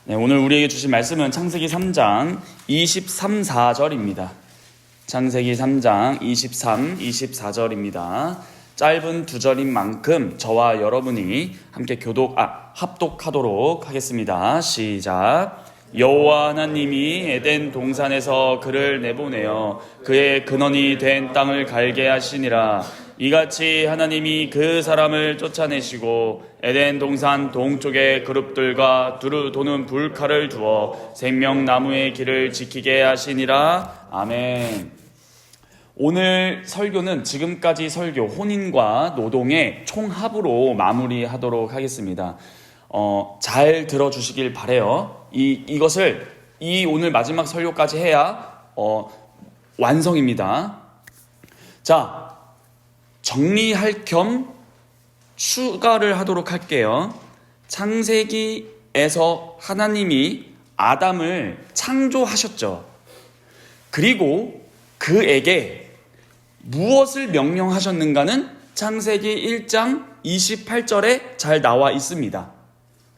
네, 오늘 우리에게 주신 말씀은 창세기 3장 23, 4절입니다. 창세기 3장 23, 24절입니다. 짧은 두 절인 만큼 저와 여러분이 함께 합독하도록 하겠습니다. 시작. 여호와 하나님이 에덴 동산에서 그를 내보내어 그의 근원이 된 땅을 갈게 하시니라. 이같이 하나님이 그 사람을 쫓아내시고 에덴 동산 동쪽의 그룹들과 두루 도는 불칼을 두어 생명나무의 길을 지키게 하시니라. 아멘. 오늘 설교는 지금까지 설교 혼인과 노동의 총합으로 마무리하도록 하겠습니다. 잘 들어주시길 바라요. 이것을 오늘 마지막 설교까지 해야 완성입니다. 자, 정리할 겸 추가를 하도록 할게요. 창세기에서 하나님이 아담을 창조하셨죠. 그리고 그에게 무엇을 명령하셨는가는 창세기 1장 28절에 잘 나와 있습니다.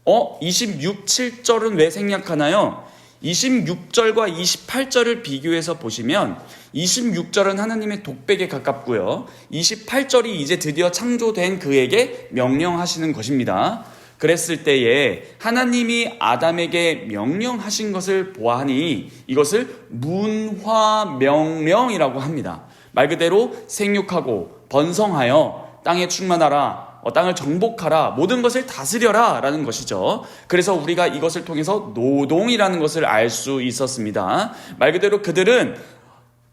27절은 왜 생략하나요? 26절과 28절을 비교해서 보시면 26절은 하나님의 독백에 가깝고요. 28절이 이제 드디어 창조된 그에게 명령하시는 것입니다. 그랬을 때에 하나님이 아담에게 명령하신 것을 보아하니 이것을 문화명령이라고 합니다. 말 그대로 생육하고 번성하여 땅에 충만하라, 땅을 정복하라, 모든 것을 다스려라 라는 것이죠. 그래서 우리가 이것을 통해서 노동이라는 것을 알 수 있었습니다. 말 그대로 그들은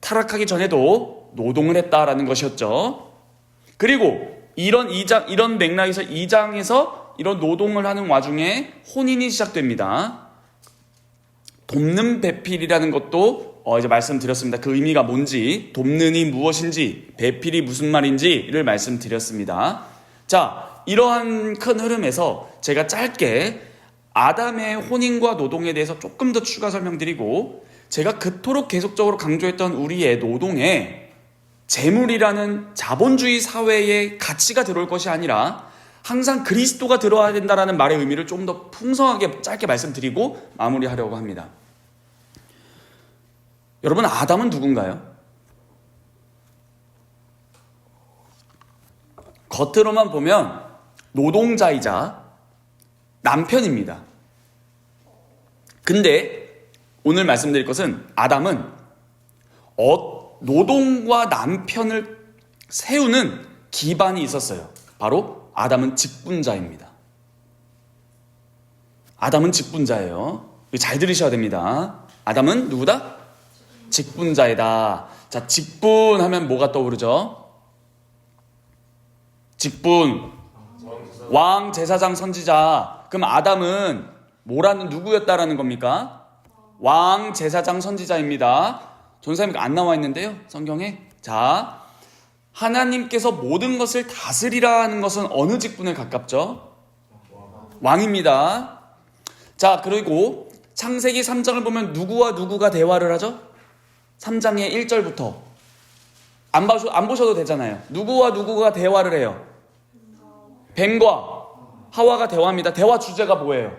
타락하기 전에도 노동을 했다라는 것이었죠. 그리고 이런 맥락에서 2장에서 이런 노동을 하는 와중에 혼인이 시작됩니다. 돕는 배필이라는 것도 이제 말씀드렸습니다. 그 의미가 뭔지, 돕는이 무엇인지, 배필이 무슨 말인지를 말씀드렸습니다. 자, 이러한 큰 흐름에서 제가 짧게 아담의 혼인과 노동에 대해서 조금 더 추가 설명드리고, 제가 그토록 계속적으로 강조했던 우리의 노동에 재물이라는 자본주의 사회의 가치가 들어올 것이 아니라 항상 그리스도가 들어와야 된다는 말의 의미를 좀 더 풍성하게 짧게 말씀드리고 마무리하려고 합니다. 여러분, 아담은 누군가요? 겉으로만 보면 노동자이자 남편입니다. 근데 오늘 말씀드릴 것은 아담은 노동과 남편을 세우는 기반이 있었어요. 바로 아담은 직분자입니다. 아담은 직분자예요. 잘 들으셔야 됩니다. 아담은 누구다? 직분자이다. 자, 직분하면 뭐가 떠오르죠? 직분, 왕, 제사장, 선지자. 그럼 아담은 누구였다라는 겁니까? 왕, 제사장, 선지자입니다. 전사님 안 나와 있는데요, 성경에. 자, 하나님께서 모든 것을 다스리라는 것은 어느 직분에 가깝죠? 왕입니다. 자, 그리고 창세기 3장을 보면 누구와 누구가 대화를 하죠? 3장의 1절부터 안 보셔도 되잖아요. 누구와 누구가 대화를 해요? 뱀과 하와가 대화합니다. 대화 주제가 뭐예요?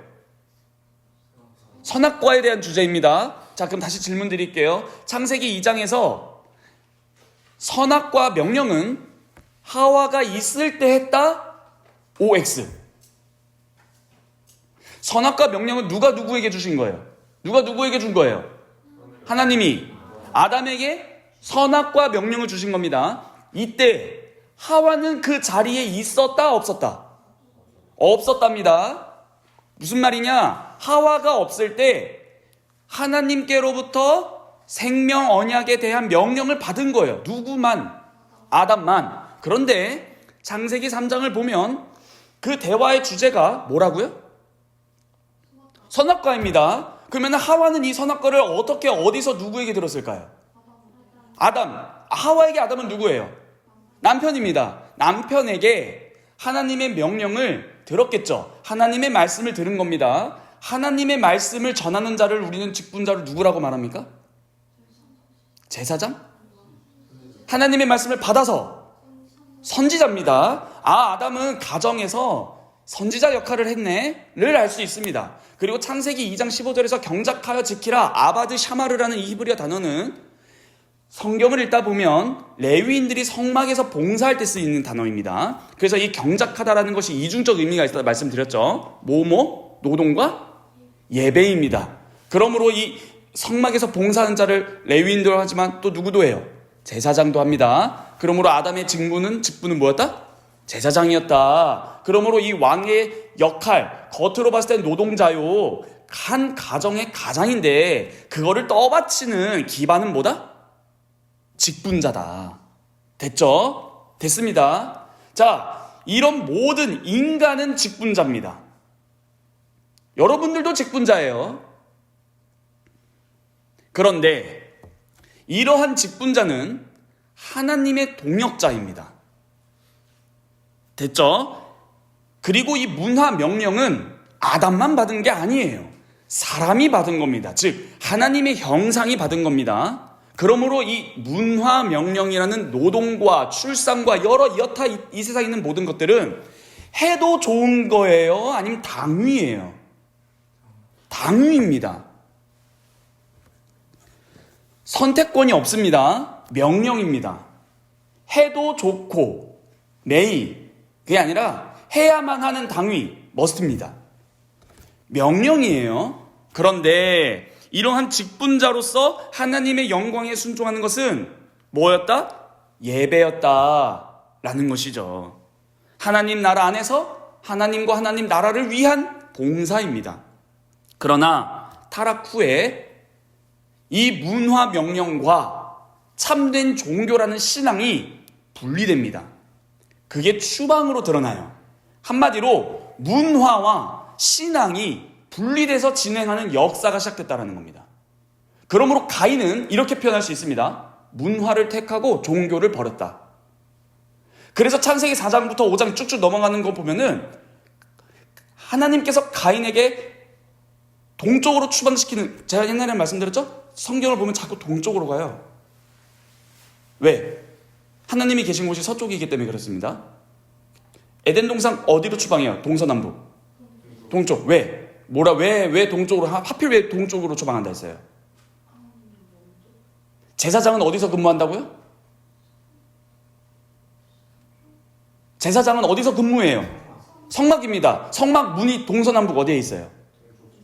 선악과에 대한 주제입니다. 자, 그럼 다시 질문 드릴게요. 창세기 2장에서 선악과 명령은 하와가 있을 때 했다? OX. 선악과 명령은 누가 누구에게 주신 거예요? 누가 누구에게 준 거예요? 하나님이 아담에게 선악과 명령을 주신 겁니다. 이때 하와는 그 자리에 있었다, 없었다? 없었답니다. 무슨 말이냐? 하와가 없을 때 하나님께로부터 생명 언약에 대한 명령을 받은 거예요. 누구만? 아담만. 그런데 창세기 3장을 보면 그 대화의 주제가 뭐라고요? 선악과입니다. 그러면 하와는 이 선악과를 어떻게, 어디서, 누구에게 들었을까요? 아담. 하와에게 아담은 누구예요? 남편입니다. 남편에게 하나님의 명령을 들었겠죠. 하나님의 말씀을 들은 겁니다. 하나님의 말씀을 전하는 자를 우리는 직분자로 누구라고 말합니까? 제사장? 하나님의 말씀을 받아서 선지자입니다. 아담은 가정에서 선지자 역할을 했네를 알 수 있습니다. 그리고 창세기 2장 15절에서 경작하여 지키라 아바드 샤마르라는 이 히브리어 단어는 성경을 읽다 보면 레위인들이 성막에서 봉사할 때 쓰이는 단어입니다. 그래서 이 경작하다라는 것이 이중적 의미가 있다고 말씀드렸죠. 노동과 예배입니다. 그러므로 이 성막에서 봉사하는 자를 레위인도 하지만 또 누구도 해요? 제사장도 합니다. 그러므로 아담의 직분은 뭐였다? 제사장이었다. 그러므로 이 왕의 역할, 겉으로 봤을 땐 노동자요, 한 가정의 가장인데 그거를 떠받치는 기반은 뭐다? 직분자다. 됐죠? 됐습니다. 자, 이런 모든 인간은 직분자입니다. 여러분들도 직분자예요. 그런데 이러한 직분자는 하나님의 동역자입니다. 됐죠? 그리고 이 문화 명령은 아담만 받은 게 아니에요. 사람이 받은 겁니다. 즉 하나님의 형상이 받은 겁니다. 그러므로 이 문화 명령이라는 노동과 출산과 여러 여타 이 세상에 있는 모든 것들은 해도 좋은 거예요? 아니면 당위예요? 당위입니다. 선택권이 없습니다. 명령입니다. 해도 좋고 메이, 그게 아니라 해야만 하는 당위, 머스트입니다. 명령이에요. 그런데 이러한 직분자로서 하나님의 영광에 순종하는 것은 뭐였다? 예배였다라는 것이죠. 하나님 나라 안에서 하나님과 하나님 나라를 위한 봉사입니다. 그러나 타락 후에 이 문화 명령과 참된 종교라는 신앙이 분리됩니다. 그게 추방으로 드러나요. 한마디로 문화와 신앙이 분리돼서 진행하는 역사가 시작됐다는 겁니다. 그러므로 가인은 이렇게 표현할 수 있습니다. 문화를 택하고 종교를 버렸다. 그래서 창세기 4장부터 5장 쭉쭉 넘어가는 거 보면은 하나님께서 가인에게 동쪽으로 추방시키는, 제가 옛날에 말씀드렸죠? 성경을 보면 자꾸 동쪽으로 가요. 왜? 하나님이 계신 곳이 서쪽이기 때문에 그렇습니다. 에덴 동산 어디로 추방해요? 동서남북. 동쪽. 왜? 왜 동쪽으로, 하필 왜 동쪽으로 추방한다 했어요? 제사장은 어디서 근무한다고요? 제사장은 어디서 근무해요? 성막입니다. 성막 문이 동서남북 어디에 있어요?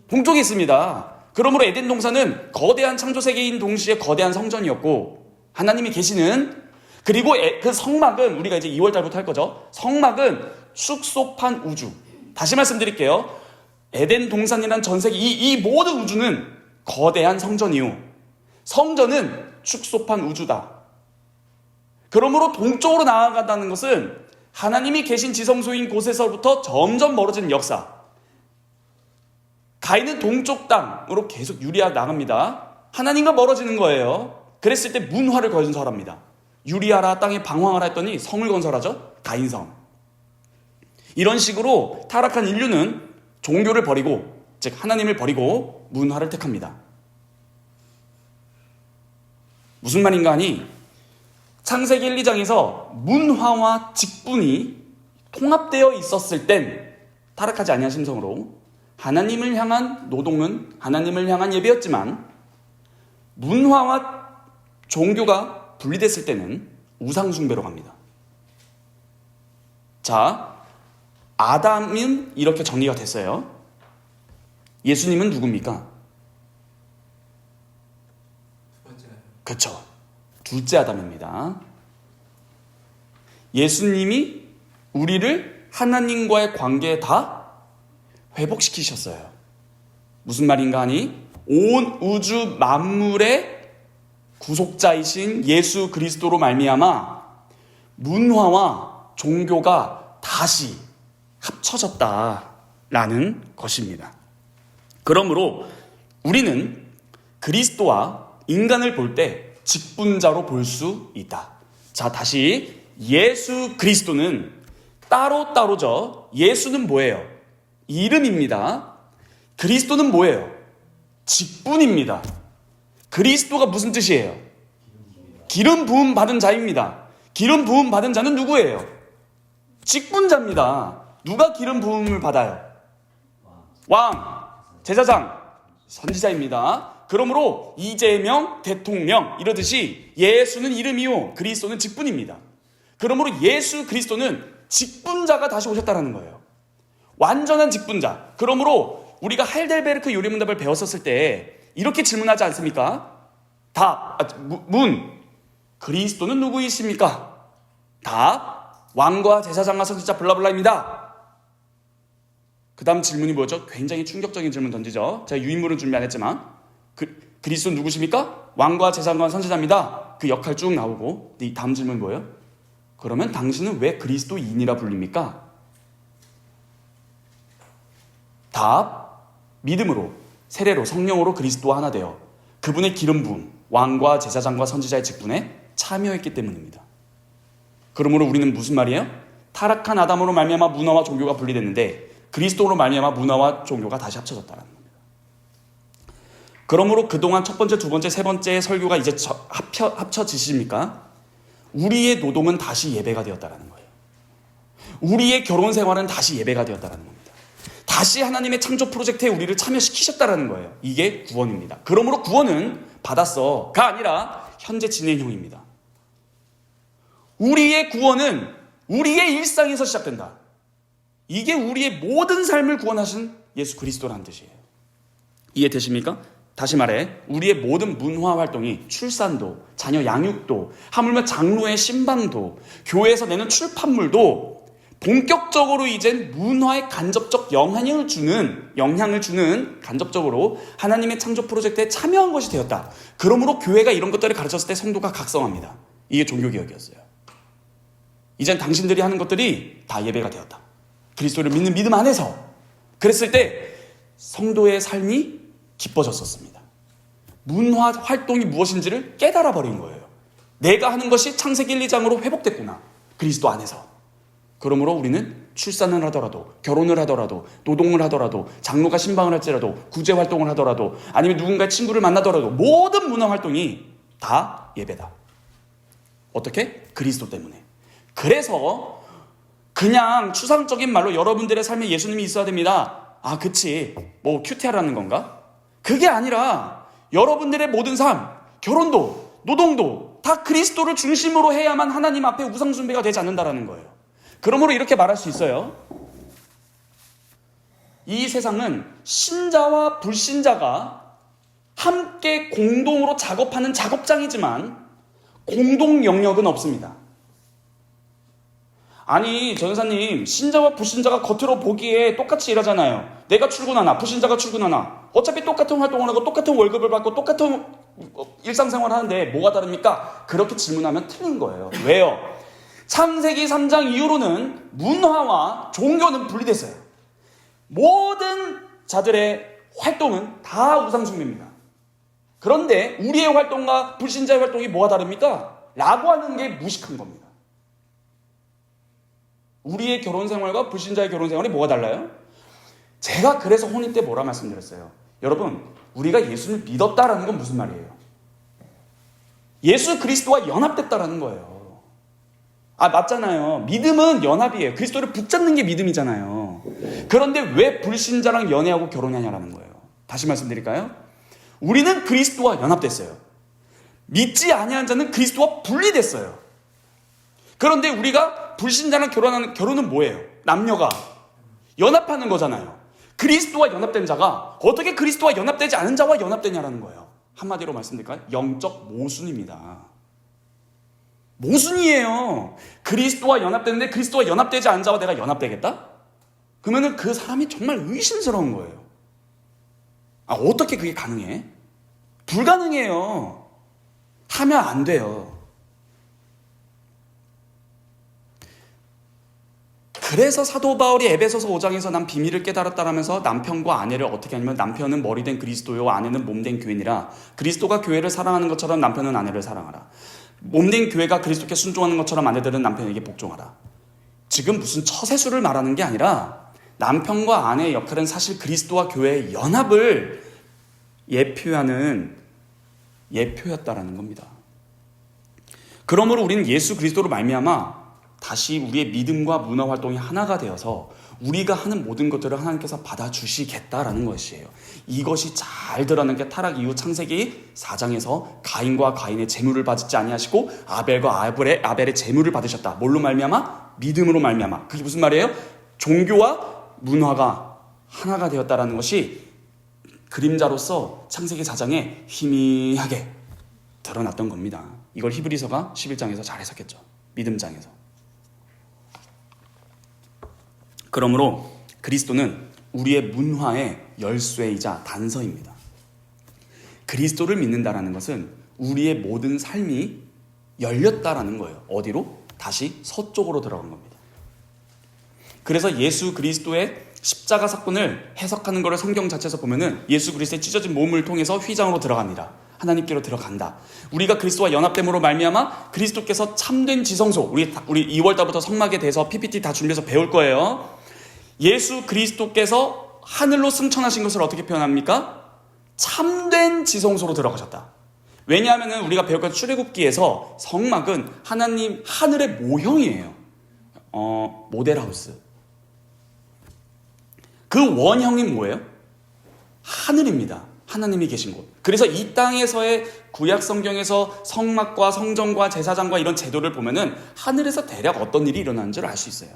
동쪽에 있습니다. 그러므로 에덴 동산은 거대한 창조 세계인 동시에 거대한 성전이었고 하나님이 계시는, 그리고 그 성막은 우리가 이제 2월달부터 할 거죠. 성막은 축소판 우주. 다시 말씀드릴게요. 에덴 동산이란 전 세계 이 모든 우주는 거대한 성전이요, 성전은 축소판 우주다. 그러므로 동쪽으로 나아간다는 것은 하나님이 계신 지성소인 곳에서부터 점점 멀어지는 역사. 가인은 동쪽 땅으로 계속 유리아 나갑니다. 하나님과 멀어지는 거예요. 그랬을 때 문화를 건설합니다. 유리아라 땅에 방황하라 했더니 성을 건설하죠. 가인성. 이런 식으로 타락한 인류는 종교를 버리고, 즉 하나님을 버리고 문화를 택합니다. 무슨 말인가 하니 창세기 1, 2장에서 문화와 직분이 통합되어 있었을 땐 타락하지 아니한 심성으로 하나님을 향한 노동은 하나님을 향한 예배였지만, 문화와 종교가 분리됐을 때는 우상숭배로 갑니다. 자, 아담은 이렇게 정리가 됐어요. 예수님은 누굽니까? 그렇죠. 둘째 아담입니다. 예수님이 우리를 하나님과의 관계에 다 회복시키셨어요. 무슨 말인가 하니 온 우주 만물의 구속자이신 예수 그리스도로 말미암아 문화와 종교가 다시 합쳐졌다라는 것입니다. 그러므로 우리는 그리스도와 인간을 볼 때 직분자로 볼 수 있다. 자, 다시 예수 그리스도는 따로따로죠. 예수는 뭐예요? 이름입니다. 그리스도는 뭐예요? 직분입니다. 그리스도가 무슨 뜻이에요? 기름 부음 받은 자입니다. 기름 부음 받은 자는 누구예요? 직분자입니다. 누가 기름 부음을 받아요? 왕, 제사장, 선지자입니다. 그러므로 이재명, 대통령 이러듯이 예수는 이름이요 그리스도는 직분입니다. 그러므로 예수 그리스도는 직분자가 다시 오셨다는 거예요. 완전한 직분자. 그러므로 우리가 할델베르크 요리문답을 배웠었을 때 이렇게 질문하지 않습니까? 문. 그리스도는 누구이십니까? 답. 왕과 제사장과 선지자 블라블라입니다. 그 다음 질문이 뭐죠? 굉장히 충격적인 질문 던지죠. 제가 유인물은 준비 안 했지만 그리스도는 누구십니까? 왕과 제사장과 선지자입니다. 그 역할 쭉 나오고 이 다음 질문이 뭐예요? 그러면 당신은 왜 그리스도인이라 불립니까? 답. 믿음으로 세례로 성령으로 그리스도와 하나 되어 그분의 기름 부음 왕과 제사장과 선지자의 직분에 참여했기 때문입니다. 그러므로 우리는 무슨 말이에요? 타락한 아담으로 말미암아 문화와 종교가 분리됐는데 그리스도로 말미암아 문화와 종교가 다시 합쳐졌다는 겁니다. 그러므로 그동안 첫 번째, 두 번째, 세 번째 설교가 이제 합쳐지십니까? 우리의 노동은 다시 예배가 되었다는 거예요. 우리의 결혼 생활은 다시 예배가 되었다는 겁니다. 다시 하나님의 창조 프로젝트에 우리를 참여시키셨다는 거예요. 이게 구원입니다. 그러므로 구원은 받았어가 아니라 현재 진행형입니다. 우리의 구원은 우리의 일상에서 시작된다. 이게 우리의 모든 삶을 구원하신 예수 그리스도라는 뜻이에요. 이해되십니까? 다시 말해 우리의 모든 문화 활동이 출산도, 자녀 양육도, 하물며 장로의 신방도, 교회에서 내는 출판물도 본격적으로 이젠 문화에 간접적 영향을 주는 간접적으로 하나님의 창조 프로젝트에 참여한 것이 되었다. 그러므로 교회가 이런 것들을 가르쳤을 때 성도가 각성합니다. 이게 종교개혁이었어요. 이젠 당신들이 하는 것들이 다 예배가 되었다. 그리스도를 믿는 믿음 안에서 그랬을 때 성도의 삶이 기뻐졌었습니다. 문화 활동이 무엇인지를 깨달아 버린 거예요. 내가 하는 것이 창세기 1, 2장으로 회복됐구나. 그리스도 안에서. 그러므로 우리는 출산을 하더라도 결혼을 하더라도 노동을 하더라도 장로가 신방을 할지라도 구제 활동을 하더라도 아니면 누군가의 친구를 만나더라도 모든 문화 활동이 다 예배다. 어떻게? 그리스도 때문에. 그래서 그냥 추상적인 말로 여러분들의 삶에 예수님이 있어야 됩니다. 아 그치 뭐 큐티하라는 건가? 그게 아니라 여러분들의 모든 삶, 결혼도 노동도 다 그리스도를 중심으로 해야만 하나님 앞에 우상숭배가 되지 않는다라는 거예요. 그러므로 이렇게 말할 수 있어요. 이 세상은 신자와 불신자가 함께 공동으로 작업하는 작업장이지만 공동 영역은 없습니다. 아니 전사님 신자와 불신자가 겉으로 보기에 똑같이 일하잖아요. 내가 출근하나 불신자가 출근하나 어차피 똑같은 활동을 하고 똑같은 월급을 받고 똑같은 일상생활을 하는데 뭐가 다릅니까? 그렇게 질문하면 틀린 거예요. 왜요? 창세기 3장 이후로는 문화와 종교는 분리됐어요. 모든 자들의 활동은 다 우상숭배입니다. 그런데 우리의 활동과 불신자의 활동이 뭐가 다릅니까? 라고 하는 게 무식한 겁니다. 우리의 결혼생활과 불신자의 결혼생활이 뭐가 달라요? 제가 그래서 혼인 때 뭐라 말씀드렸어요? 여러분, 우리가 예수를 믿었다라는 건 무슨 말이에요? 예수 그리스도와 연합됐다라는 거예요. 아, 맞잖아요. 믿음은 연합이에요. 그리스도를 붙잡는 게 믿음이잖아요. 그런데 왜 불신자랑 연애하고 결혼하냐라는 거예요. 다시 말씀드릴까요? 우리는 그리스도와 연합됐어요. 믿지 아니한 자는 그리스도와 분리됐어요. 그런데 우리가 불신자랑 결혼은 뭐예요? 남녀가 연합하는 거잖아요. 그리스도와 연합된 자가 어떻게 그리스도와 연합되지 않은 자와 연합되냐라는 거예요. 한마디로 말씀드릴까요? 영적 모순입니다. 모순이에요. 그리스도와 연합되는데 그리스도와 연합되지 않은 자와 내가 연합되겠다? 그러면은 그 사람이 정말 의심스러운 거예요. 아, 어떻게 그게 가능해? 불가능해요. 하면 안 돼요. 그래서 사도 바울이 에베소서 5장에서 난 비밀을 깨달았다라면서 남편과 아내를 어떻게 하냐면 남편은 머리된 그리스도요 아내는 몸된 교인이라 그리스도가 교회를 사랑하는 것처럼 남편은 아내를 사랑하라. 몸된 교회가 그리스도께 순종하는 것처럼 아내들은 남편에게 복종하라. 지금 무슨 처세술을 말하는 게 아니라 남편과 아내의 역할은 사실 그리스도와 교회의 연합을 예표하는 예표였다라는 겁니다. 그러므로 우리는 예수 그리스도로 말미암아 다시 우리의 믿음과 문화 활동이 하나가 되어서 우리가 하는 모든 것들을 하나님께서 받아주시겠다라는 것이에요. 이것이 잘 드러나는 게 타락 이후 창세기 4장에서 가인과 가인의 재물을 받지 아니하시고 아벨과 아벨의 재물을 받으셨다. 뭘로 말미암아? 믿음으로 말미암아. 그게 무슨 말이에요? 종교와 문화가 하나가 되었다라는 것이 그림자로서 창세기 4장에 희미하게 드러났던 겁니다. 이걸 히브리서가 11장에서 잘 해석했죠. 믿음장에서. 그러므로 그리스도는 우리의 문화의 열쇠이자 단서입니다. 그리스도를 믿는다라는 것은 우리의 모든 삶이 열렸다라는 거예요. 어디로? 다시 서쪽으로 들어간 겁니다. 그래서 예수 그리스도의 십자가 사건을 해석하는 것을 성경 자체에서 보면은 예수 그리스도의 찢어진 몸을 통해서 휘장으로 들어갑니다. 하나님께로 들어간다. 우리가 그리스도와 연합됨으로 말미암아 그리스도께서 참된 지성소, 우리 2월 달부터 성막에 대해서 PPT 다 준비해서 배울 거예요. 예수 그리스도께서 하늘로 승천하신 것을 어떻게 표현합니까? 참된 지성소로 들어가셨다. 왜냐하면 우리가 배울 것 출애굽기에서 성막은 하나님 하늘의 모형이에요. 모델하우스. 그 원형이 뭐예요? 하늘입니다. 하나님이 계신 곳. 그래서 이 땅에서의 구약 성경에서 성막과 성전과 제사장과 이런 제도를 보면은 하늘에서 대략 어떤 일이 일어나는 줄 알 수 있어요.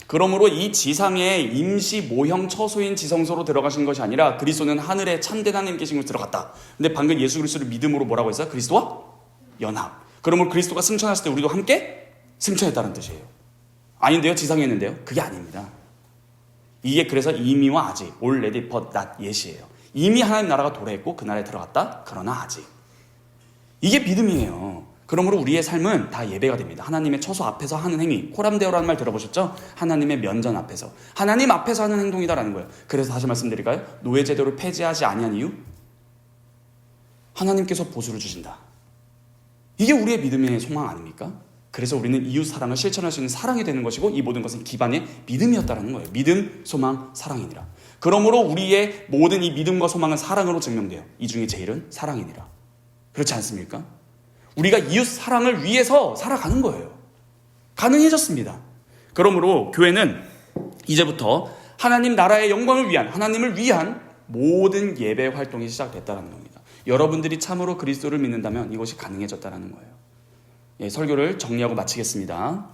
그러므로 이 지상의 임시 모형 처소인 지성소로 들어가신 것이 아니라 그리스도는 하늘에 참된 하나님 계신 곳으로 들어갔다. 근데 방금 예수 그리스도를 믿음으로 뭐라고 했어요? 그리스도와 연합. 그러므로 그리스도가 승천했을 때 우리도 함께 승천했다는 뜻이에요. 아닌데요? 지상에 있는데요? 그게 아닙니다. 이게 그래서 이미와 아직, already but not yet이에요. 이미 하나님 나라가 도래했고 그 나라에 들어갔다. 그러나 아직. 이게 믿음이에요. 그러므로 우리의 삶은 다 예배가 됩니다. 하나님의 처소 앞에서 하는 행위. 코람데오라는 말 들어보셨죠? 하나님의 면전 앞에서. 하나님 앞에서 하는 행동이다라는 거예요. 그래서 다시 말씀드릴까요? 노예제도를 폐지하지 아니한 이유? 하나님께서 보수를 주신다. 이게 우리의 믿음의 소망 아닙니까? 그래서 우리는 이웃 사랑을 실천할 수 있는 사랑이 되는 것이고 이 모든 것은 기반의 믿음이었다는 거예요. 믿음, 소망, 사랑이니라. 그러므로 우리의 모든 이 믿음과 소망은 사랑으로 증명돼요. 이 중에 제일은 사랑이니라. 그렇지 않습니까? 우리가 이웃 사랑을 위해서 살아가는 거예요. 가능해졌습니다. 그러므로 교회는 이제부터 하나님 나라의 영광을 위한, 하나님을 위한 모든 예배 활동이 시작됐다는 겁니다. 여러분들이 참으로 그리스도를 믿는다면 이것이 가능해졌다는 거예요. 예, 설교를 정리하고 마치겠습니다.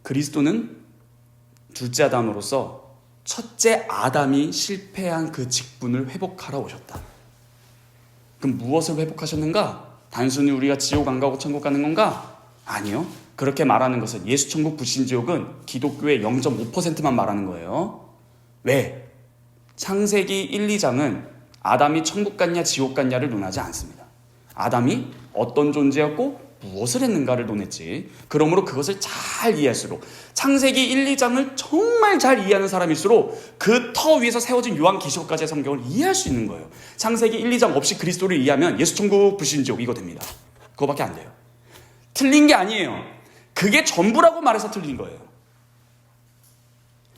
그리스도는 둘째 아담으로서 첫째 아담이 실패한 그 직분을 회복하러 오셨다. 그럼 무엇을 회복하셨는가? 단순히 우리가 지옥 안 가고 천국 가는 건가? 아니요. 그렇게 말하는 것은 예수 천국 불신지옥은 기독교의 0.5%만 말하는 거예요. 왜? 창세기 1, 2장은 아담이 천국 갔냐 지옥 갔냐를 논하지 않습니다. 아담이 어떤 존재였고 무엇을 했는가를 논했지. 그러므로 그것을 잘 이해할수록 창세기 1, 2장을 정말 잘 이해하는 사람일수록 그 터 위에서 세워진 요한계시록까지의 성경을 이해할 수 있는 거예요. 창세기 1, 2장 없이 그리스도를 이해하면 예수 천국 불신지옥 이거 됩니다. 그거밖에 안 돼요. 틀린 게 아니에요. 그게 전부라고 말해서 틀린 거예요.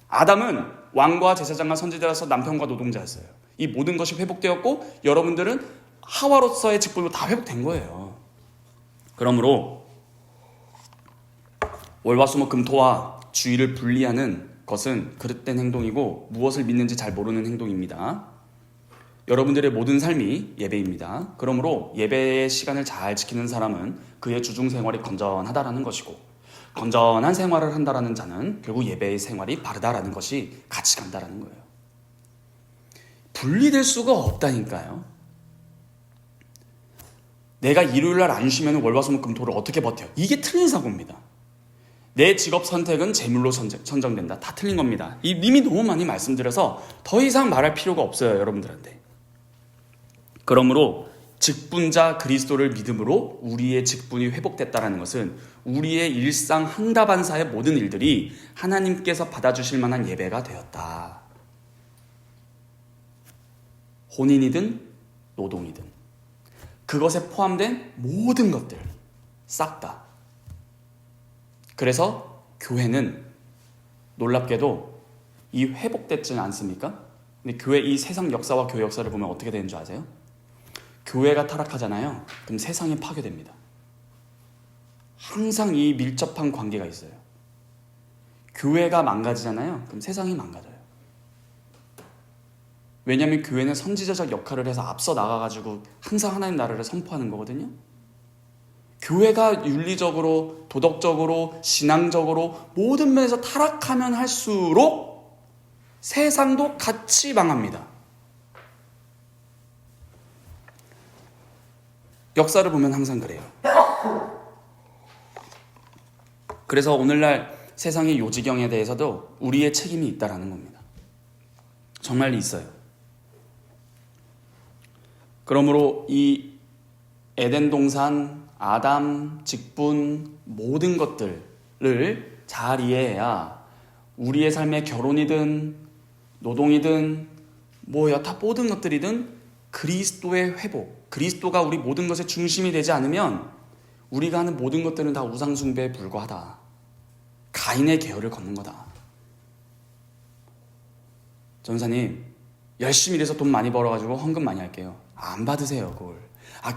아담은 왕과 제사장과 선지자라서 남편과 노동자였어요. 이 모든 것이 회복되었고 여러분들은 하와로서의 직분으로 다 회복된 거예요. 그러므로 월화수목금토와 주일을 분리하는 것은 그릇된 행동이고 무엇을 믿는지 잘 모르는 행동입니다. 여러분들의 모든 삶이 예배입니다. 그러므로 예배의 시간을 잘 지키는 사람은 그의 주중 생활이 건전하다라는 것이고 건전한 생활을 한다라는 자는 결국 예배의 생활이 바르다라는 것이 같이 간다라는 거예요. 분리될 수가 없다니까요. 내가 일요일날 안 쉬면 월화수목금토를 어떻게 버텨? 이게 틀린 사고입니다. 내 직업 선택은 재물로 선정된다. 다 틀린 겁니다. 이미 너무 많이 말씀드려서 더 이상 말할 필요가 없어요. 여러분들한테. 그러므로 직분자 그리스도를 믿음으로 우리의 직분이 회복됐다는 것은 우리의 일상 한다반사의 모든 일들이 하나님께서 받아주실 만한 예배가 되었다. 혼인이든 노동이든 그것에 포함된 모든 것들 싹 다. 그래서 교회는 놀랍게도 이 회복됐지는 않습니까? 근데 교회 이 세상 역사와 교회 역사를 보면 어떻게 되는 줄 아세요? 교회가 타락하잖아요. 그럼 세상이 파괴됩니다. 항상 이 밀접한 관계가 있어요. 교회가 망가지잖아요. 그럼 세상이 망가져요. 왜냐하면 교회는 선지자적 역할을 해서 앞서 나가가지고 항상 하나님 나라를 선포하는 거거든요. 교회가 윤리적으로, 도덕적으로, 신앙적으로 모든 면에서 타락하면 할수록 세상도 같이 망합니다. 역사를 보면 항상 그래요. 그래서 오늘날 세상의 요지경에 대해서도 우리의 책임이 있다라는 겁니다. 정말 있어요. 그러므로 이 에덴 동산, 아담, 직분 모든 것들을 잘 이해해야 우리의 삶의 결혼이든 노동이든 뭐 여타 모든 것들이든 그리스도의 회복, 그리스도가 우리 모든 것의 중심이 되지 않으면 우리가 하는 모든 것들은 다 우상숭배에 불과하다. 가인의 계열을 걷는 거다. 전사님, 열심히 일해서 돈 많이 벌어가지고 헌금 많이 할게요. 안 받으세요, 그걸.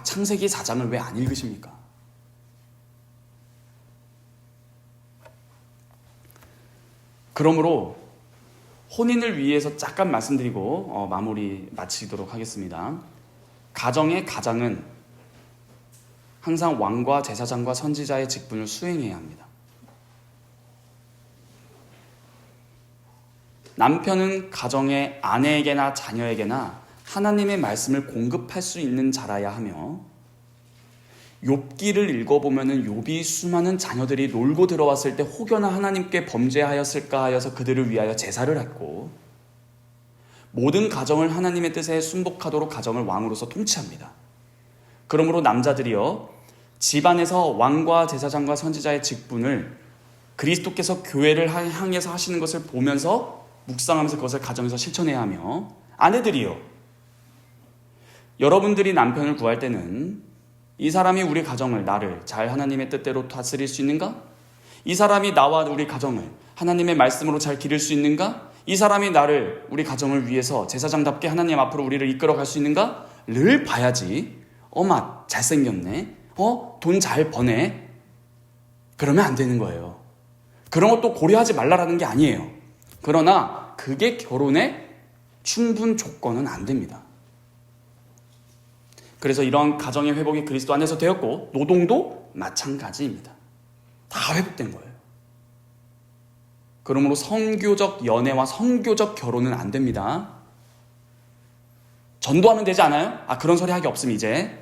창세기 4장을 왜 안 읽으십니까? 그러므로 혼인을 위해서 잠깐 말씀드리고 마무리 마치도록 하겠습니다. 가정의 가장은 항상 왕과 제사장과 선지자의 직분을 수행해야 합니다. 남편은 가정의 아내에게나 자녀에게나 하나님의 말씀을 공급할 수 있는 자라야 하며, 욥기를 읽어보면은 욥이 수많은 자녀들이 놀고 들어왔을 때 혹여나 하나님께 범죄하였을까 하여서 그들을 위하여 제사를 했고, 모든 가정을 하나님의 뜻에 순복하도록 가정을 왕으로서 통치합니다. 그러므로 남자들이여, 집안에서 왕과 제사장과 선지자의 직분을 그리스도께서 교회를 향해서 하시는 것을 보면서 묵상하면서 그것을 가정에서 실천해야 하며, 아내들이요, 여러분들이 남편을 구할 때는 이 사람이 우리 가정을, 나를 잘 하나님의 뜻대로 다스릴 수 있는가? 이 사람이 나와 우리 가정을 하나님의 말씀으로 잘 기를 수 있는가? 이 사람이 나를, 우리 가정을 위해서 제사장답게 하나님 앞으로 우리를 이끌어갈 수 있는가? 를 봐야지. 맛 잘생겼네. 돈 잘 버네. 그러면 안 되는 거예요. 그런 것도 고려하지 말라라는 게 아니에요. 그러나 그게 결혼의 충분 조건은 안 됩니다. 그래서 이러한 가정의 회복이 그리스도 안에서 되었고, 노동도 마찬가지입니다. 다 회복된 거예요. 그러므로 선교적 연애와 선교적 결혼은 안 됩니다. 전도하면 되지 않아요? 그런 소리 하기 없음. 이제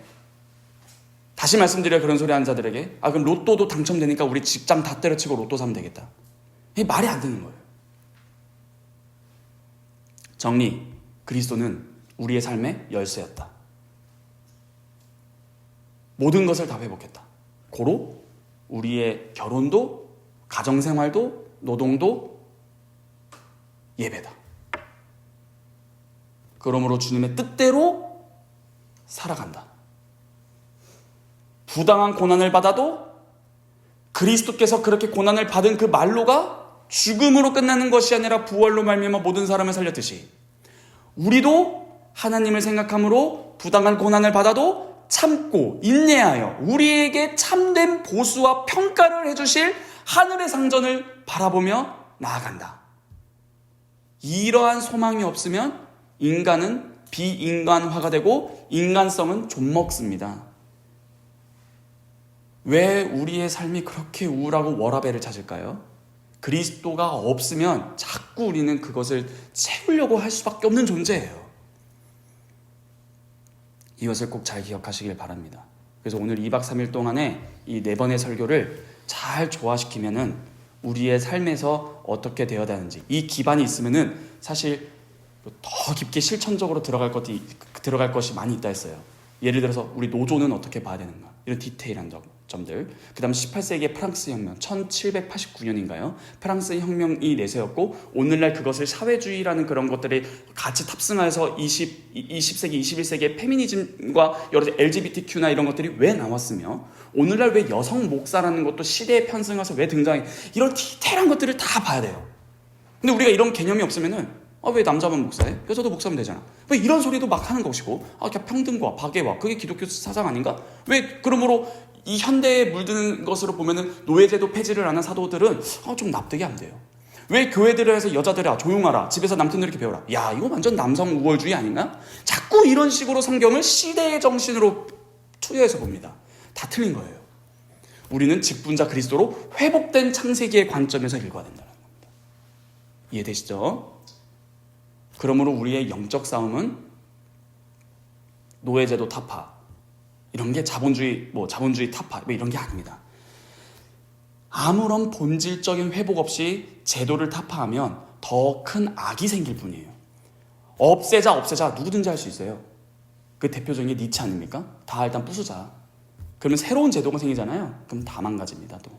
다시 말씀드려요. 그런 소리 하는 자들에게, 그럼 로또도 당첨되니까 우리 직장 다 때려치고 로또 사면 되겠다. 이게 말이 안 되는 거예요. 정리, 그리스도는 우리의 삶의 열쇠였다. 모든 것을 다 회복했다. 고로 우리의 결혼도, 가정생활도, 노동도 예배다. 그러므로 주님의 뜻대로 살아간다. 부당한 고난을 받아도 그리스도께서 그렇게 고난을 받은 그 말로가 죽음으로 끝나는 것이 아니라 부활로 말미암아 모든 사람을 살렸듯이, 우리도 하나님을 생각함으로 부당한 고난을 받아도 참고 인내하여 우리에게 참된 보수와 평가를 해주실 하늘의 상전을 바라보며 나아간다. 이러한 소망이 없으면 인간은 비인간화가 되고 인간성은 좀먹습니다. 왜 우리의 삶이 그렇게 우울하고 워라밸을 찾을까요? 그리스도가 없으면 자꾸 우리는 그것을 채우려고 할 수밖에 없는 존재예요. 이것을 꼭 잘 기억하시길 바랍니다. 그래서 오늘 2박 3일 동안에 이 4번의 설교를 잘 조화시키면은 우리의 삶에서 어떻게 되어야 하는지, 이 기반이 있으면은 사실 더 깊게 실천적으로 들어갈 것이 많이 있다 했어요. 예를 들어서 우리 노조는 어떻게 봐야 되는가, 이런 디테일한 점들. 그 다음 18세기의 프랑스 혁명, 1789년인가요? 프랑스 혁명이 내세웠고, 오늘날 그것을 사회주의라는 그런 것들이 같이 탑승해서 20세기, 21세기의 페미니즘과 여러 LGBTQ나 이런 것들이 왜 나왔으며, 오늘날 왜 여성 목사라는 것도 시대에 편승해서 왜 등장해, 이런 디테일한 것들을 다 봐야 돼요. 근데 우리가 이런 개념이 없으면은 왜 남자만 목사해? 여자도 목사면 되잖아. 왜 이런 소리도 막 하는 것이고, 평등과 박애와, 그게 기독교 사상 아닌가? 왜 그러므로 이 현대에 물드는 것으로 보면은 노예제도 폐지를 하는 사도들은 좀 납득이 안 돼요. 왜 교회들을 해서 여자들아 조용하라, 집에서 남편들 이렇게 배워라. 야, 이거 완전 남성 우월주의 아닌가? 자꾸 이런 식으로 성경을 시대의 정신으로 투여해서 봅니다. 다 틀린 거예요. 우리는 직분자 그리스도로 회복된 창세기의 관점에서 읽어야 된다는 겁니다. 이해되시죠? 그러므로 우리의 영적 싸움은 노예제도 타파, 이런 게 자본주의 타파 이런 게 아닙니다. 아무런 본질적인 회복 없이 제도를 타파하면 더 큰 악이 생길 뿐이에요. 없애자 누구든지 할 수 있어요. 그 대표적인 게 니체 아닙니까? 다 일단 부수자. 그러면 새로운 제도가 생기잖아요. 그럼 다 망가집니다. 또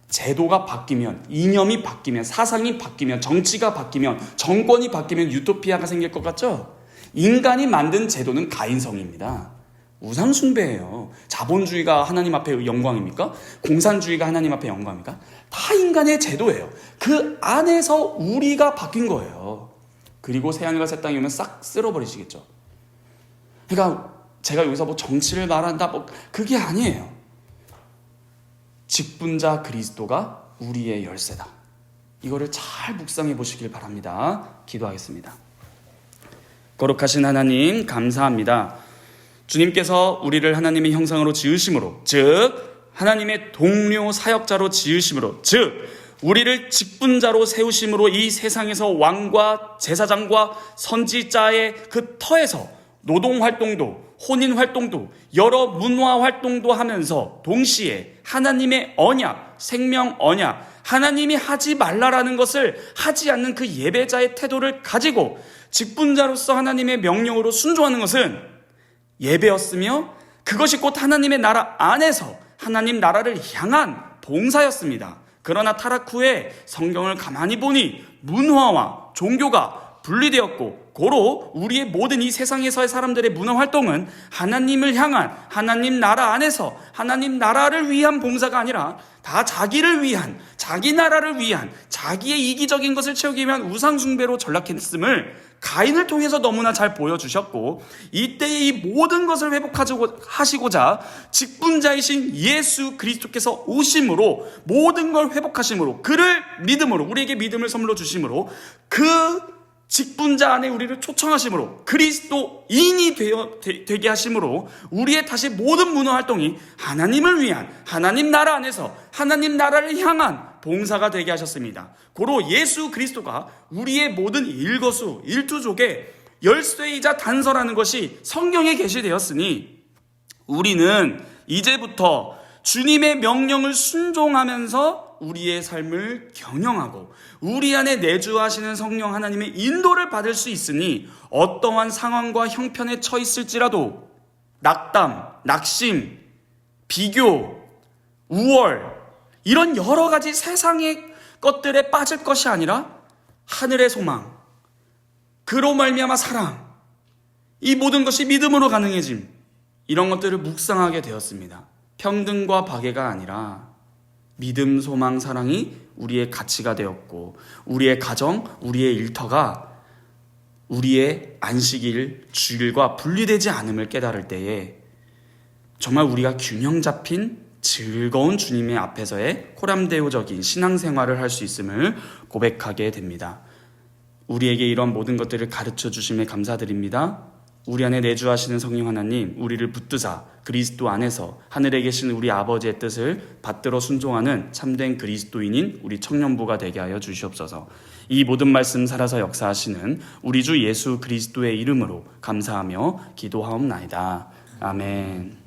제도가 바뀌면, 이념이 바뀌면, 사상이 바뀌면, 정치가 바뀌면, 정권이 바뀌면 유토피아가 생길 것 같죠? 인간이 만든 제도는 가인성입니다. 우상숭배예요. 자본주의가 하나님 앞에 영광입니까? 공산주의가 하나님 앞에 영광입니까? 다 인간의 제도예요. 그 안에서 우리가 바뀐 거예요. 그리고 새하늘과 새 땅이 오면 싹 쓸어버리시겠죠. 그러니까 제가 여기서 뭐 정치를 말한다 그게 아니에요. 직분자 그리스도가 우리의 열쇠다. 이거를 잘 묵상해 보시길 바랍니다. 기도하겠습니다. 거룩하신 하나님 감사합니다. 주님께서 우리를 하나님의 형상으로 지으심으로, 즉 하나님의 동료 사역자로 지으심으로, 즉 우리를 직분자로 세우심으로 이 세상에서 왕과 제사장과 선지자의 그 터에서 노동활동도, 혼인활동도, 여러 문화활동도 하면서 동시에 하나님의 언약, 생명 언약, 하나님이 하지 말라라는 것을 하지 않는 그 예배자의 태도를 가지고 직분자로서 하나님의 명령으로 순종하는 것은 예배였으며, 그것이 곧 하나님의 나라 안에서 하나님 나라를 향한 봉사였습니다. 그러나 타락 후에 성경을 가만히 보니 문화와 종교가 분리되었고, 고로 우리의 모든 이 세상에서의 사람들의 문화활동은 하나님을 향한, 하나님 나라 안에서 하나님 나라를 위한 봉사가 아니라 다 자기를 위한, 자기 나라를 위한, 자기의 이기적인 것을 채우기 위한 우상숭배로 전락했음을 가인을 통해서 너무나 잘 보여주셨고, 이때에 이 모든 것을 회복하시고자 직분자이신 예수 그리스도께서 오심으로 모든 걸 회복하심으로, 그를 믿음으로, 우리에게 믿음을 선물로 주심으로, 그 직분자 안에 우리를 초청하심으로, 그리스도인이 되게 하심으로 우리의 다시 모든 문화활동이 하나님을 위한, 하나님 나라 안에서 하나님 나라를 향한 봉사가 되게 하셨습니다. 고로 예수 그리스도가 우리의 모든 일거수 일투족의 열쇠이자 단서라는 것이 성경에 계시되었으니, 우리는 이제부터 주님의 명령을 순종하면서 우리의 삶을 경영하고 우리 안에 내주하시는 성령 하나님의 인도를 받을 수 있으니, 어떠한 상황과 형편에 처해 있을지라도 낙담, 낙심, 비교, 우월, 이런 여러 가지 세상의 것들에 빠질 것이 아니라 하늘의 소망, 그로 말미암아 사랑, 이 모든 것이 믿음으로 가능해짐, 이런 것들을 묵상하게 되었습니다. 평등과 박애가 아니라 믿음, 소망, 사랑이 우리의 가치가 되었고, 우리의 가정, 우리의 일터가 우리의 안식일, 주일과 분리되지 않음을 깨달을 때에 정말 우리가 균형 잡힌 즐거운 주님의 앞에서의 코람데오적인 신앙생활을 할 수 있음을 고백하게 됩니다. 우리에게 이런 모든 것들을 가르쳐 주심에 감사드립니다. 우리 안에 내주하시는 성령 하나님, 우리를 붙드사 그리스도 안에서 하늘에 계신 우리 아버지의 뜻을 받들어 순종하는 참된 그리스도인인 우리 청년부가 되게 하여 주시옵소서. 이 모든 말씀 살아서 역사하시는 우리 주 예수 그리스도의 이름으로 감사하며 기도하옵나이다. 아멘.